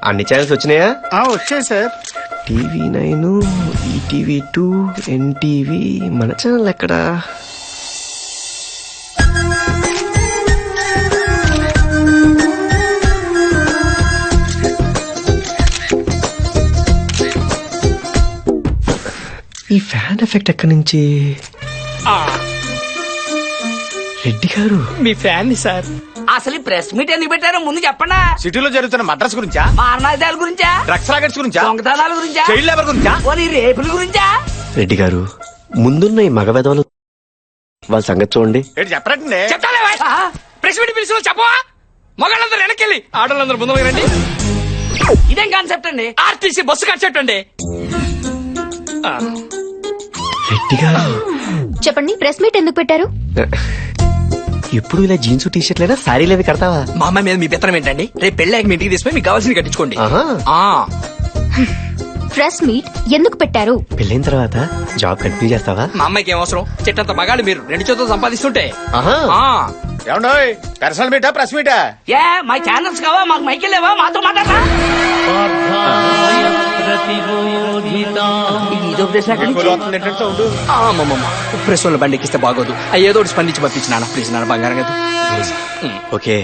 అన్ని ఛానల్స్ వచ్చినాయా? వచ్చాయి సార్. TV9, ETV2, NTV. మన ఛానల్ ఎక్కడా? ఈ ఫ్యాన్ ఎఫెక్ట్ ఎక్కడి నుంచి? రెడ్డి గారు మీ ఫ్యాన్ ని సార్. అసలు ఈ ప్రెస్ మీట్ ఎందుకు పెట్టారో ముందు చెప్పండా. సిటీలో జరుగుతున్న మద్రాస్ గురించా, మారణాదాల గురించా, డ్రగ్స్ రాకెట్స్ గురించా, దొంగతనాల గురించా, చైల్డ్ లేబర్ గురించా, పోనీ రేపుల గురించా? రెడ్డి గారు ముందున్న ఈ మగ వెధవలు వాళ్ళ సంగతి చూడండి. ఏంటి చెప్పరండి? చెప్తాలే ప్రెస్ మీట్ పిలిచిన చెప్పవా. మగాళ్ళందరూ వెనకెళ్ళి ఆడవాళ్ళందరూ ముందు రండి. ఇదేం కాన్సెప్ట్ అండి? ఆర్టీసీ బస్సు కన్సెప్ట్ అండి. రెడ్డి గారు చెప్పండి, ప్రెస్ మీట్ ఎందుకు పెట్టారు? ఎప్పుడు ఇలా జీన్స్ టీ షర్ట్లైనా శారీలు అవి కడతావా? మా అమ్మాయి మీద మీ పెత్తనం ఏంటండి? రేపు పెళ్ళాక మీ ఇంటికి తీసుకుని మీకు కావాల్సింది కట్టించుకోండి. ఆహా. ప్రెస్ మీట్ ఎందుకు పెట్టారు? పెళ్ళైన తర్వాత జాబ్ కంటిన్యూ చేస్తావా? మా అమ్మాయికి ఏం అవసరం? చెట్టంత మగాళ్ళు మీరు 2 చేతులు సంపాదిస్తుంటే. ఆహా. ఏమండోయ్, పర్సనల్ మీటా ప్రెస్ మీటా? ఏ మా ఛానల్స్ కావా? మాకు మైకి లేవా? మాతో మాట్లాడరా? ప్రెస్ వాళ్ళ బండి ఎక్కిస్తే బాగోదు. ఏదో ఒకటి స్పందించి పంపించిన ప్లీజ్ నాన్న, బంగారం కదా. ఓకే.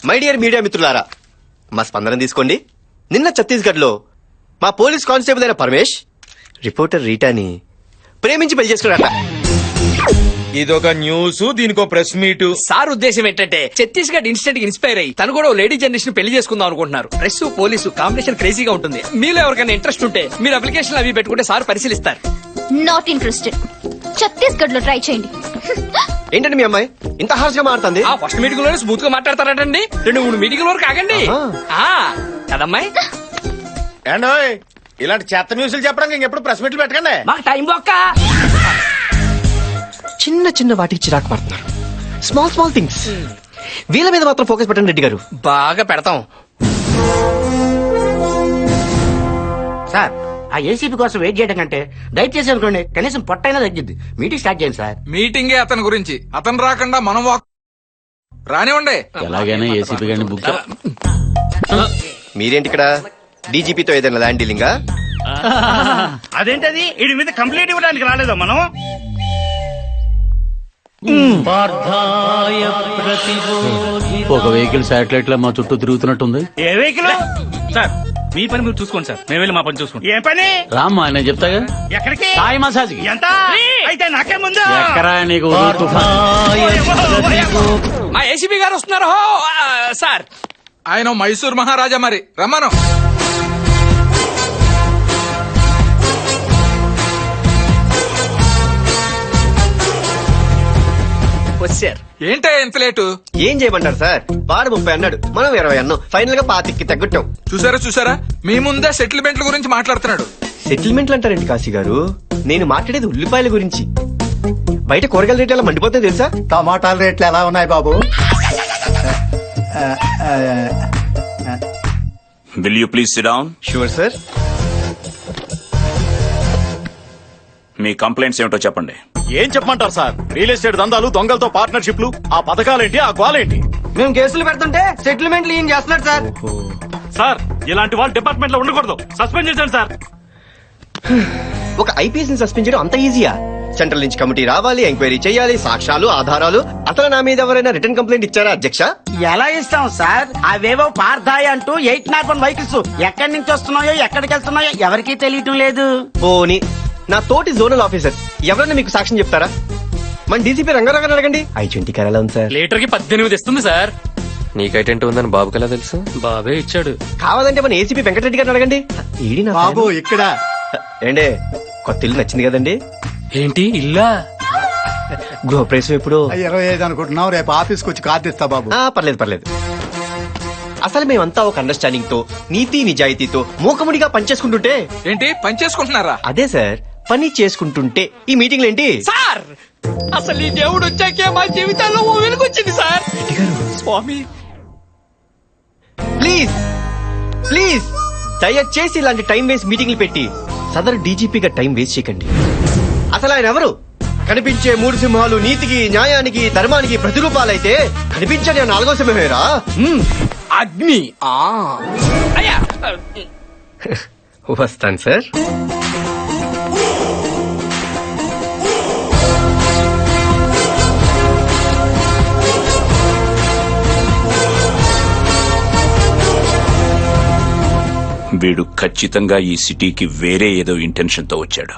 మై డియర్ మీడియా మిత్రులారా, మా స్పందన తీసుకోండి. నిన్న ఛత్తీస్గఢ్ లో మా పోలీస్ కానిస్టేబుల్ అయిన పరమేష్ రిపోర్టర్ రీటాని ప్రేమించి పెళ్లి చేసుకున్నాడట. ఇదొక న్యూస్, దీనికో ప్రెస్ మీట్. సార్ ఉద్దేశం ఏంటంటే ఛత్తీస్గఢ్ ఇన్స్టెంట్ ఇన్స్పైర్ అయ్యి తను కూడా లేడీ జనరేషన్ పెళ్లి చేసుకుందాం అనుకుంటున్నారు. ప్రెస్ పోలీసు కాంబినేషన్ క్రేజీగా ఉంటుంది. మీలో ఎవరికైనా ఇంట్రెస్ట్ ఉంటే మీరు అప్లికేషన్ అవి పెట్టుకుంటే సార్ పరిశీలిస్తారు. Not interested. ఛత్తీస్గఢ్ లో ట్రై చేయండి. ఏంటండి మీ అమ్మాయి ఇంత హార్ష్ గా మారుతుంది? ఆ ఫస్ట్ మీటింగ్ లోనే స్మూత్ గా మాట్లాడతారటండి. 2-3 మీటింగ్ వరకు ఆగండి. కదమ్మాయి? ఏండోయ్, ఇలాంటి చెత్త న్యూస్లు చెప్పడానికి ఇంకెప్పుడు ప్రెస్ మీట్లు పెట్టకండి. మాకు టైం బొక్క. చిన్న చిన్న వాటికి చిరాకు పడుతున్నారు. Small small things. వీళ్ళ మీద మాత్రం ఫోకస్ పెట్టండి రెడ్డి గారు. బాగా పెడతాం సార్. ఆ ఏసీపీ కోసం వెయిట్ చేయడం కంటే దయచేసి అనుకోండి, కనీసం పొట్టైనా తగ్గిద్ది. మీటింగ్ స్టార్ట్ చేయండి సార్. మీటింగే అతని గురించి. అతను రాకుండా మనం రానివ్వండి. ఎలాగైనా ఏసీపీ గారిని బుక్ మీరేంటి ఇక్కడ? డీజీపీతో ఏదైనా ల్యాండ్ డీలింగా? అదేంటది? వీడి మీద కంప్లైంట్ ఇవ్వడానికి రాలేదా మనం? ఒక వెహికల్ శాటిలైట్ లా మా చుట్టూ తిరుగుతున్నట్టుంది. ఏ వెహికల్? సార్ మీ పని మీరు చూసుకోండి సార్, మేము వెళ్ళి మా పని చూసుకుంటాం. ఏ పని? రామ్మా, నేను చెప్తాగా. ఎక్కడికి? సాయి మసాజ్ కి. ఎంత? అయితే నాకే ముందు. ఎక్కరా నీకు మా ఏసీపీ గారు వస్తున్నారు. సార్ ఆయన మైసూర్ మహారాజా, మరి రమ్మను. వచ్చారు. ఏంటే ఎంత లేటు? ఏం చేయమంటారు సార్? వాడు 30 అన్నాడు, మనం 20 అన్నాం. ఫైనల్ గా 25కి తగ్గట్టాం. చూసారా మీ ముందే సెటిల్మెంట్ల గురించి మాట్లాడుతున్నాడు. సెటిల్మెంట్లు అంటారండి కాశీ గారు? నేను మాట్లాడేది ఉల్లిపాయల గురించి. బయట కూరగాయల రేట్లు ఎలా మండిపోతాయి తెలుసా? టమాటాల రేట్లు ఎలా ఉన్నాయి బాబు? Will you please sit down? Sure sir. Me complaints ఏమిటో చెప్పండి. ఏం చెప్పమంటారు సార్? రియల్ ఎస్టేట్ దందాలు, దొంగలతో పార్ట్నర్షిప్లు, ఆ పథకాలేంటి, ఆ గోలేంటి? మేము కేసులు పెడుతుంటే సెటిల్మెంట్లు ఏం చేస్తున్నారు సార్? సార్ ఇలాంటి వాళ్ళు డిపార్ట్మెంట్ లో ఉండకూడదు, సస్పెండ్ చేశాను సార్. ఒక ఐపీఎస్ ని సస్పెండ్ చేయడం అంత ఈజీయా? సెంట్రల్ నుంచి కమిటీ రావాలి, ఎంక్వైరీ చేయాలి, సాక్ష్యాలు, ఆధారాలు. అసలు నా మీద ఎవరైనా రిటర్న్ కంప్లైంట్ ఇచ్చారా అధ్యక్ష? ఎలా ఇస్తాం సార్? అవేవో పార్థాయి అంటూ 801 వెహికల్స్ ఎక్కడి నుంచి వస్తున్నాయో ఎక్కడికి వెళ్తున్నాయో ఎవరికీ తెలియటం లేదు. పోనీ నా తోటి జోనల్ ఆఫీసర్ ఎవరైనా మీకు సాక్ష్యం చెప్తారా? మన డీసీపీ రంగారావు అడగండి. I-20 కార్ ఎలా ఉంది సార్? లీటర్ కి 18 ఇస్తుంది సార్. నీకైటెంట్ ఉందని బాబుకి ఎలా తెలుసు? బాబే ఇచ్చాడు. కావాలంటే మన ఏసీపీ వెంకటరెడ్డి గారిని అడగండి. ఈడి నా బాబు ఇక్కడ ఏండే కొత్త ఇల్లు నచ్చింది కదండి? ఏంటి ఇల్లా? గృహప్రవేశం ఎప్పుడు? 25 అనుకుంటున్నాం. రేపు ఆఫీస్కి వచ్చి కార్డు ఇస్తా బాబు. పర్లేదు. అసలు మేమంతా ఒక అండర్స్టాండింగ్ తో, నీతి నిజాయితీతో మూకముడిగా పనిచేసుకుంటుంటే. ఏంటి పని చేసుకుంటున్నారా? అదే సార్, పని చేసుకుంటుంటే ఈ మీటింగ్లు ఏంటి సార్? అసలు ఈ దేవుడు వచ్చాకే మా జీవితాల్లో ఓ వెలుగొచ్చింది సార్. స్వామి ప్లీజ్ దయచేసి ఇలాంటి టైం వేస్ట్ మీటింగ్లు పెట్టి సదరు డీజీపీగా టైం వేస్ట్ చేయకండి. అసలు ఆయన ఎవరు? కనిపించే 3 సింహాలు నీతికి, న్యాయానికి, ధర్మానికి ప్రతిరూపాలైతే కనిపించని 4వ సింహమేరా? అగ్ని ఆ అయ్యా వస్తాను సార్. వీడు ఖచ్చితంగా ఈ సిటీకి వేరే ఏదో ఇంటెన్షన్ తో వచ్చాడు.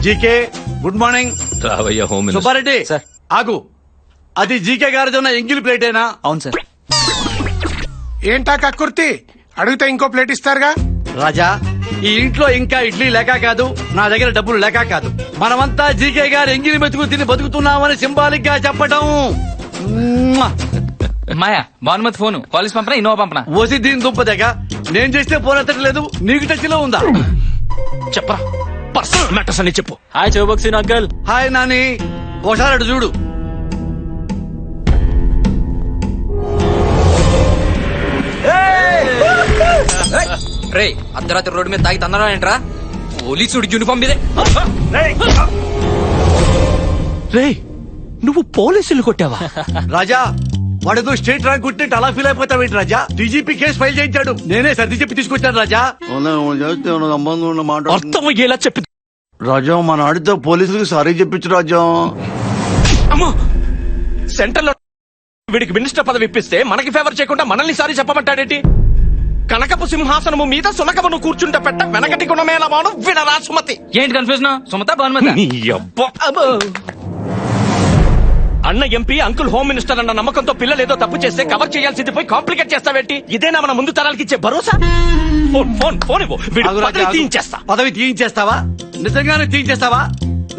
GK good morning. రావయ్య హోమ్ సుబ్బారెడ్డి ఆగు. అది జీకే గారిది ఉన్న ఎంగిల్ ప్లేటేనా? అవును సార్. ఏంటా కక్కుర్తి అడిగితే ఇంకో ప్లేట్ ఇస్తారుగా. రాజా, ఈ ఇంట్లో ఇంకా ఇడ్లీ లేక కాదు, నా దగ్గర డబ్బులు లేక కాదు, మనమంతా జీకే గారు ఎంగిలి మెతుకు తిని బతుకుతున్నామని సింబాలిక్ గా చెప్పడం. మాయా భానుమతి ఫోన్ కాలేజ్ పంపనా ఇన్నోవా పంపనా? ఓసి దీని దుంపదేగా. నేను చేస్తే ఫోన్ ఎత్తట్లేదు, నీకు టచ్ లో ఉందా? చెప్పరా పర్సనల్ మ్యాటర్స్ అని చెప్పు. హాయ్ చౌబక్సీన్ అంకల్. హాయ్ నాని, ఒకసారి అటు చూడు. రే అర్ధరాత్రి రోడ్డు మీద తాగి తందరా ఏంట్రా? పోలీసుడి యూనిఫామ్ మీదే. రే నువ్వు పోలీసులు కొట్టావా? రాజా, వాడేదో స్టేట్ ర్యాంక్ కొట్టినట్టు అలా ఫీల్ అయిపోతావేంటి రాజా? డీజీపీ కేసు ఫైల్ చేయించాడు, నేనే సర్ది చెప్పి తీసుకొచ్చాను రాజా. అర్థం అయ్యేలా చెప్పి. రాజా, మన ఆడితో పోలీసులకు సారీ చెప్పించు రాజా. అమ్మో సెంటర్ లో వీడికి మినిస్టర్ పదవి ఇప్పిస్తే మనకి ఫేవర్ చేయకుండా మనల్ని సారి చెప్పమంటాడేంటి? కనకపు సింహాసనము మీద సునకమును కూర్చుంటే పెట్ట వెనకటి గుణమేళమాను వినరా సుమతి. ఏంటి కన్ఫ్యూజన్? సుమత భానుమతి. అన్న ఎంపీ అంకుల్ హోమ్ మినిస్టర్ అన్న నమ్మకంతో పిల్లలు ఏదో తప్పు చేస్తే కవర్ చేయాల్సింది పోయి కాంప్లికేట్ చేస్తావేంటి? ఇదేనా మన ముందు తరాలకి ఇచ్చే భరోసా? ఫోన్ ఫోన్ ఫోన్ ఇవ్వు. వీడి ఆగు రాజా, పదవి ఆగు. తీయించేస్తా. పదవి తీయించేస్తావా? నిజంగానే తీయించేస్తావా?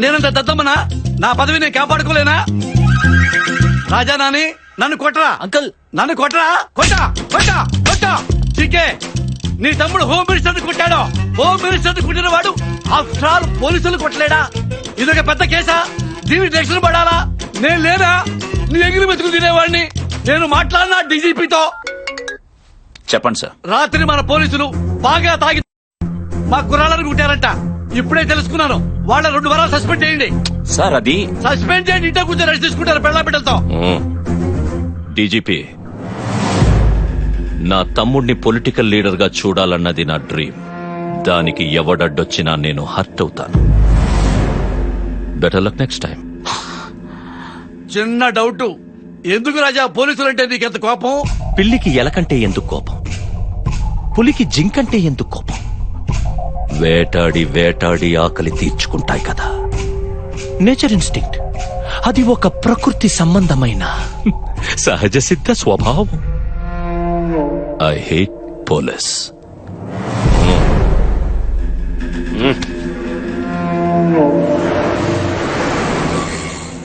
నేనంత దద్దమ్మనా? నా పదవి నేను కాపాడుకోలేనా? రాజా నాని, నన్ను కొట్టరా అంకుల్ నన్ను కొట్టరా. కొట్టా కొట్టా కొట్టా. చీకే, నీ తమ్ముడు హోమ్ మినిస్టర్ కొట్టాడు. హోమ్ మినిస్టర్ కొట్టిన వాడు ఆఫ్టర్ ఆల్ పోలీసులు కొట్టలేడా? ఇదొక పెద్ద కేసా? దీనికి రక్షణ పడాలా? నేను లేనా? నీ ఎగిరి మెతుకు తినేవాడిని. నేను మాట్లాడినా డీజీపీతో. చెప్పండి సార్. రాత్రి మన పోలీసులు బాగా తాగి మా కుర్రాళ్ళని కుట్టారంట. ఇప్పుడే తెలుసుకున్నాను. వాళ్ళ 2 వారాలు సస్పెండ్ చేయండి. సార్ అది సస్పెండ్ చేయండి. ఇంట్లో కూర్చొని రెస్ట్ తీసుకుంటారు పెళ్ళ బిడ్డలతో. డీజీపీ, నా తమ్ముడిని పొలిటికల్ లీడర్ గా చూడాలన్నది నా డ్రీమ్. దానికి ఎవడడ్డొచ్చినా నేను హర్ట్ అవుతాను. Better luck next time. చిన్న డౌట్, ఎందుకు రాజా పోలీసులంటే నీకెంత కోపం? పిల్లికి ఎలకంటే ఎందుకు కోపం? పులికి జింకంటే ఎందుకు కోపం? వేటాడి వేటాడి ఆకలి తీర్చుకుంటాయి కదా. Nature instinct. అది ఒక ప్రకృతి సంబంధమైన సహజ సిద్ధ స్వభావం. I hate police.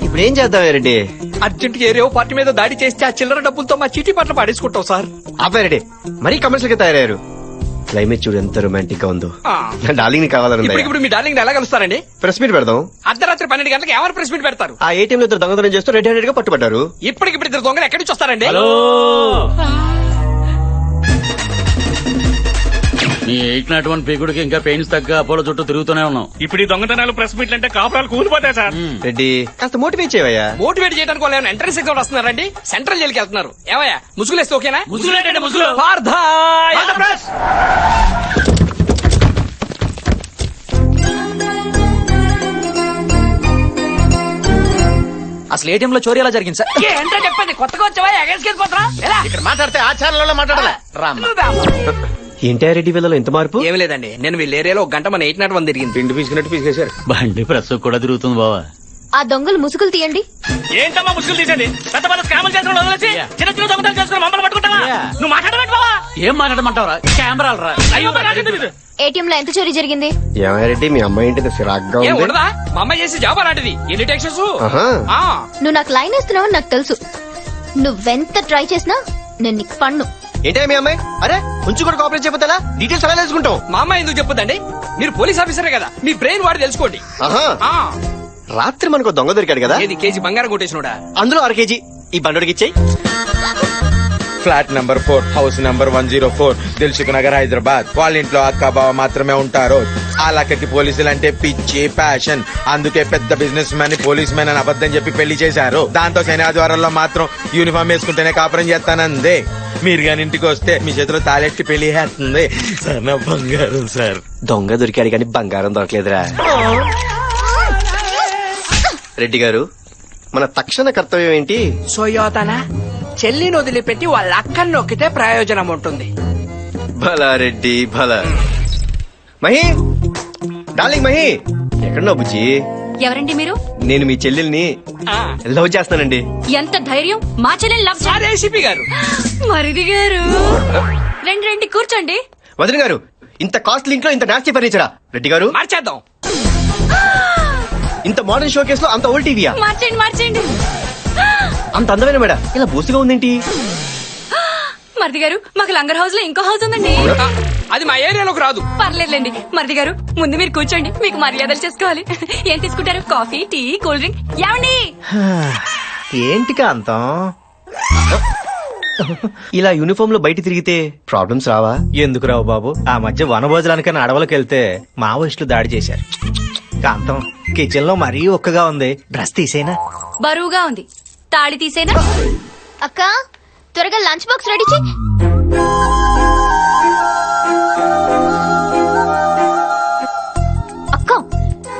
ఇప్పుడు ఏం చేద్దాం రెడ్డి? అర్జెంట్ ఏరియో పార్టీ మీద దాడి చేస్తే ఆ చిల్లర డబ్బులతో మా చీటీ పట్ల పాడేసుకుంటాం సార్. ఆపే రెడ్డి, మరీ కమర్షియల్ గా తయారయ్యారు. క్లైమేట్ చూడు ఎంత రొమాంటిక్ గా ఉందో. నా డార్లింగ్ ని కావాలని ఇప్పుడు మీ డార్లింగ్ ఎలా కలుస్తారండి? ప్రెస్ మీట్ పెడదాం. అర్ధరాత్రి 12 గంటలకు ఎవరు ప్రెస్ మీట్ పెడతారు? ఆ ఏటీఎం లో ఇద్దరు దొంగతనం చేస్తూ రెడ్ హ్యాండెడ్ గా పట్టుబడ్డారు. ఇప్పటికిప్పుడు ఇద్దరు దొంగలు ఎక్కడి నుంచి వస్తారండి? నీ 801 పీకుడికి ఇంకా పెయిన్స్ తగ్గ అపోలో చుట్టూ తిరుగుతూనే ఉన్నాం. ఇప్పుడు ఈ దొంగతనాలు ప్రెస్ మీట్లు అంటే కాపురాలు కూలిపోతాయి సార్. రెడ్డి కాస్త మోటివేట్ చేయవయ్యా. మోటివేట్ చేయడానికి వాళ్ళు ఏమైనా ఎంట్రన్స్ ఎగ్జామ్ వస్తున్నారండి? సెంట్రల్ జైలుకి వెళ్తున్నారు. ఏమయ్యా ముసుగులేస్తే ఓకేనా? ముసుగులేంటండి, ముసుగులు? పార్థాయ్! అసలు ఏటీఎం లో చోరీ ఎలా జరిగింది సార్? ఏంటో చెప్పండి. కొత్తగా వచ్చావా? ఎగేసుకెళ్ళిపోతారా? ఇక్కడ మాట్లాడితే ఆచారంలో మాట్లాడాలి. ఏంటి రెడ్డి వీళ్ళలో ఎంత మార్పు? ఏమి లేదండి, నేను వీళ్ళ ఏరియాలో ఒక గంట మన 801 తిరిగింది. పిండి పీసుకున్నట్టు పీసుకేశారు. బండి ప్రస్ కూడా తిరుగుతుంది బావా. ఆ దొంగలు ముసుగులు తీయండి. ఏంటమ్మా ముసుగులు తీసేది? పెద్ద పెద్ద స్కాములు చేసిన వదిలేసి చిన్న చిన్న దొంగతనాలు చేసుకుని మమ్మల్ని పట్టుకుంటావా? నువ్వు మాట్లాడమంటే బావా? ఏం మాట్లాడమంటావరా? కెమెరాలు రా. అయ్యో నాకేం తెలీదు. ఏటీఎం లో ఎంత చోరీ జరిగింది? ఏమయ్య రెడ్డి, మీ అమ్మాయి ఏంటి సిరాగ్గా ఏం ఉంది? ఉండదా? మా అమ్మాయి చేసి జాబ్ అలాంటిది. ఎన్ని టెక్షన్స్? ఆహా. నువ్వు నాకు లైన్ వేస్తున్నావు నాకు తెలుసు. నువ్వెంత ట్రై చేసినా నేను నీకు పన్ను. ఏంటే మీ అమ్మాయి? అరే కొంచెం కూడా కోఆపరేట్ చేయకపోతే డీటెయిల్స్ అలా తెలుసుకుంటాం. మా అమ్మాయి ఎందుకు చెప్పొద్దండి? మీరు పోలీస్ ఆఫీసరే కదా, మీ బ్రెయిన్ వాడి తెలుసుకోండి. ఆహా. ఆ, రాత్రి మనకు దొంగ దొరికాడు కదా, ఏది కేజీ బంగారం కొట్టేసినోడా? అందులో 1 కేజీ ఈ బండోడికి ఇచ్చేయి. Flat number 4 house number 104 Dilsukh Nagar Hyderabad. వాళ్ళ ఇంట్లో అక్క బావ మాత్రమే ఉంటారు. ఆ లక్కకి పోలీసులు అంటే పిచ్చి ప్యాషన్. అందుకే పెద్ద బిజినెస్ మ్యాన్ పోలీస్ మ్యాన్ అని అబద్ధం చెప్పి పెళ్లి చేశారు. దాంతో శని ఆదివారాల్లో మాత్రం యూనిఫామ్ వేసుకుంటేనే కాపురం చేస్తానందే. మీరు గాని ఇంటికి వస్తే మీ చేతిలో తాళెట్టి పెళ్లి చేస్తుంది సార్. నా బంగారం సార్. దొంగ దొరికాడు కానీ బంగారం దొరకలేదురా. రెడ్డి గారు, మన తక్షణ కర్తవ్యం ఏంటి? సోయోతన చెల్లిని వదిలిపెట్టి వాళ్ళ అక్కని నొక్కితే ప్రయోజనం ఉంటుంది. భలా రెడ్డి భలా. మహి, డార్లింగ్ మహి, ఎక్కడున్నావు బుజ్జి? ఎవరండి మీరు? నేను మీ చెల్లెల్ని లవ్ చేస్తానండి. ఎంత ధైర్యం మా చెల్లెని లవ్ ఏసీపీ గారు. మరిది గారు రండి రండి కూర్చోండి. వదిన గారు, ఇంత కాస్ట్లీ ఇంట్లో ఇంత నాస్తి ఫర్నిచరా? రెడ్డి గారు మార్చేద్దాం. ఇంత మోడర్న్ షో కేసులో అంత ఓల్డ్ టీవీయా? మార్చండి మార్చండి. అంత అందమైన మేడ ఇలా బూసిగా ఉందేంటి? మరిది గారు మాకు లంగర్ హౌస్ లో ఇంకో హౌస్ ఉందండి. అది మా ఏరియాలోకి రాదు. పర్లేదులేండి. మరిది గారు ముందు మీరు కూర్చోండి, మీకు మర్యాదలు చేసుకోవాలి. ఏం తీసుకుంటారు? Coffee, tea, cool drink? ఏమండి? ఏంటి కాంతం ఇలా యూనిఫామ్ లో బయట తిరిగితే ప్రాబ్లమ్స్ రావా? ఎందుకు రావు బాబు, ఆ మధ్య వనభోజనానికైనా అడవులకు వెళ్తే మావోయిస్టులు దాడి చేశారు. కాంతం, కిచెన్ లో మరీ ఒక్కగా ఉంది, డ్రెస్ తీసేనా? బరువుగా ఉంది, తాళి తీసేనా? అక్క త్వరగా లంచ్ బాక్స్ రెడీ చేయి. అక్క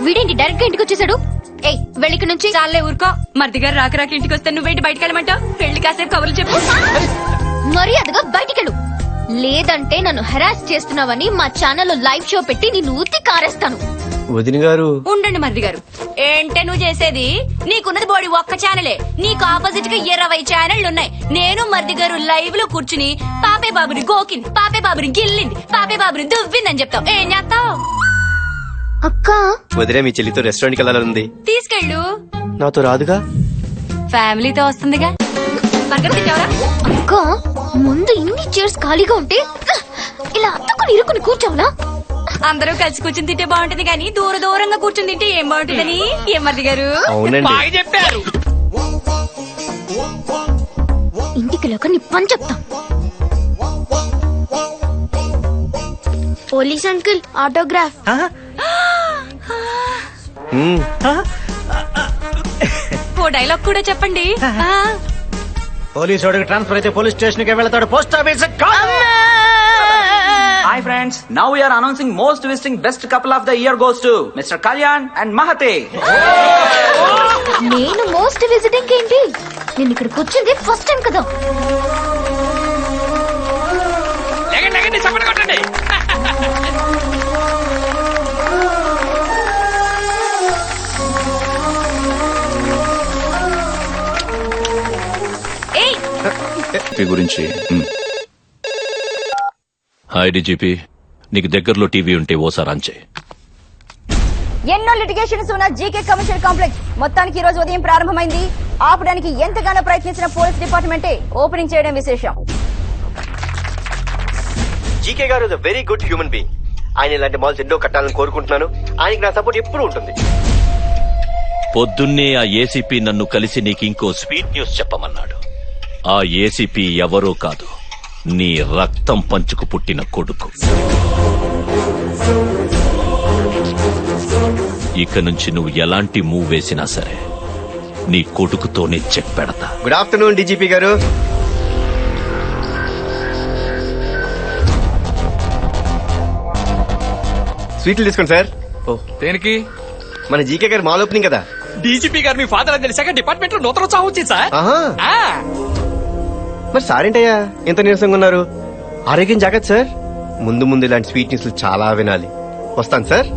వీడేంటి డైరెక్ట్ గా ఇంటికి వచ్చేసాడు? ఏయ్ వెళ్ళికి నుంచి. చాలే ఊరుకో. మరిది గారు రాక రాక ఇంటికి వస్తే నువ్వేంటి బయటకు వెళ్ళమంటావు? పెళ్లి కాసేపు కబుర్లు చెప్పు. మర్యాదగా బయటికెళ్ళు, లేదంటే నన్ను హెరాస్ చేస్తున్నావని మా ఛానల్లో లైవ్ షో పెట్టి నిన్ను ఊతి కారేస్తాను. వదిన గారు ఉండండి మరిది గారు. ఏంటే నువ్వు చేసేది? నీకున్నది బోడి ఒక్క ఛానలే, నీకు ఆపోజిట్ గా 20 ఛానళ్లు ఉన్నాయి. నేను మరిది గారు లైవ్ లో కూర్చుని పాపే బాబుని గోకింది, పాపే బాబుని గిల్లింది, పాపే బాబుని దువ్విందని చెప్తావు. ఏం చేస్తావు? అక్క వదిలే, మీ చెల్లితో రెస్టారెంట్కి వెళ్ళాలని తీసుకెళ్ళు. నాతో రాదుగా? ఫ్యామిలీతో వస్తుందిగా. అక్క ముందు ఇన్ని చైర్స్ ఖాళీగా ఉంటే ఇలా అత్తుకుని ఇరుకుని కూర్చోవునా? అందరూ కలిసి కూర్చుని తింటే బాగుంటుంది కానీ దూర దూరంగా కూర్చుని తింటే ఏం బాగుంటుందని. ఏం మరిది గారు? అవునండి. బాగా చెప్పారు. ఇంటికి లోక నీ పని చెప్తాం. Police uncle autograph. ఓ డైలాగ్ కూడా చెప్పండి. పోలీసు వాడికి ట్రాన్స్ఫర్ అయితే పోలీస్ స్టేషన్ కి వెళ్తాడు, post office. Hi friends, now we are announcing most visiting best couple of the year goes to mister Kalyan and Mahathe. నేను మోస్ట్ విజిటింగ్ ఏంటి? నేను ఇక్కడికి వచ్చింది ఫస్ట్ టైం కదా. లెగండి చప్పట్లు కొట్టండి. గురించి హాయ్ డీజీపీ, నీకు దగ్గరలో టీవీ ఉంటే ఓసారి ఆన్ చేయి. ఎన్నో లిటిగేషన్స్ ఉన్న జీకే కమర్షియల్ కాంప్లెక్స్ మొత్తానికి ఈ రోజు ఉదయం ప్రారంభమైంది. ఆపడానికి ఎంతగానో ప్రయత్నించిన పోలీస్ డిపార్ట్మెంటే ఓపెనింగ్ చేయడం విశేషం. జీకే గారు is very good human being. ఆయన ఇలాంటి మాల్స్ ఎన్నో కట్టాలని కోరుకుంటున్నాను. ఆయనకి నా సపోర్ట్ ఎప్పుడూ ఉంటుంది. పొద్దున్నే ఆ ఏసీపీ నన్ను కలిసి నీకు ఇంకో స్వీట్ న్యూస్ చెప్పమన్నాడు. ఆ ఏసీపీ ఎవరో కాదు, నీ రక్తం పంచుకు పుట్టిన కొడుకు. ఇక నుంచి నువ్వు ఎలాంటి మూవ్ వేసినా సరే నీ కొడుకుతోనే చెక్ పెడతా. గుడ్ ఆఫ్టర్నూన్ డీజీపీ గారు. స్వీట్లు తీసుకోండి సార్. ఓ దేనికి? మన జీకే గారు మాల్ ఓపెనింగ్ కదా. డీజీపీ గారు మీ ఫాదర్ అని తెలిసాక డిపార్ట్మెంట్ లో నూతన ఉత్సాహం వచ్చింది సార్. ఆహా. మరి సార్ ఏంటయ్యా ఎంత నీరసంగా ఉన్నారు? ఆరోగ్యం జాగ్రత్త సార్. ముందు ముందు ఇలాంటి స్వీట్ న్యూస్లు చాలా వినాలి. వస్తాను సార్.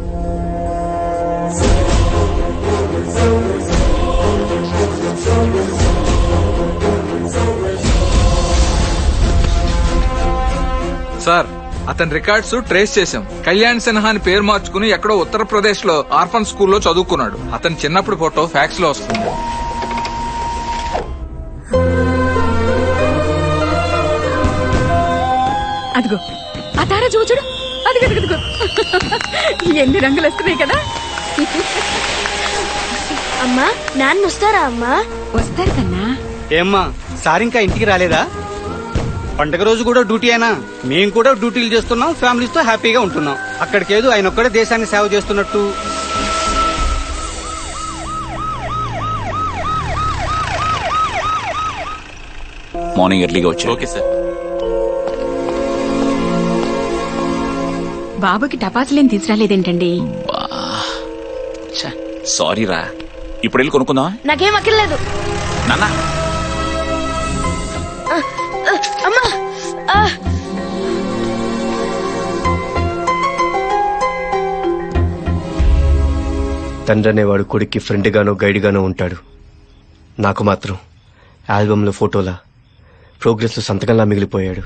సార్, అతని రికార్డ్స్ ట్రేస్ చేశాం. కళ్యాణ్ సిన్హా అని పేరు మార్చుకుని ఎక్కడో ఉత్తరప్రదేశ్ లో ఆర్ఫన్ స్కూల్లో చదువుకున్నాడు. అతని చిన్నప్పుడు ఫోటో ఫ్యాక్స్ లో వస్తుంది. అదిగో ఆ తార చూడు. అదిగో ఎన్ని రంగులు వస్తున్నాయి కదా. అమ్మా నాన్న వస్తారా? అమ్మా వస్తారు కన్నా. ఏమ్మా, సార్ ఇంకా ఇంటికి రాలేదా? పండగ రోజు కూడా డ్యూటీ అయినా మేము కూడా డ్యూటీలు చేస్తున్నాం, ఫ్యామిలీస్ తో హ్యాపీగా ఉంటున్నాం. అక్కడికేదో ఆయన ఒక్కడే దేశాన్ని సేవ చేస్తున్నట్టు. మార్నింగ్ ఎర్లీగా వచ్చా. Okay sir. బాబుకి టపాసులేం తీసుకురాలేదేంటండి? సారీ రా. ఇప్పుడు వెళ్ళి కొనుక్కుందాం. నాకేం అక్కర్లేదు. నాన్న అమ్మా తండ్రి అనేవాడు కొడుక్కి ఫ్రెండ్ గానో గైడ్ గానో ఉంటాడు. నాకు మాత్రం ఆల్బంలో ఫోటోలా ప్రోగ్రెస్ లో సంతకంలా మిగిలిపోయాడు.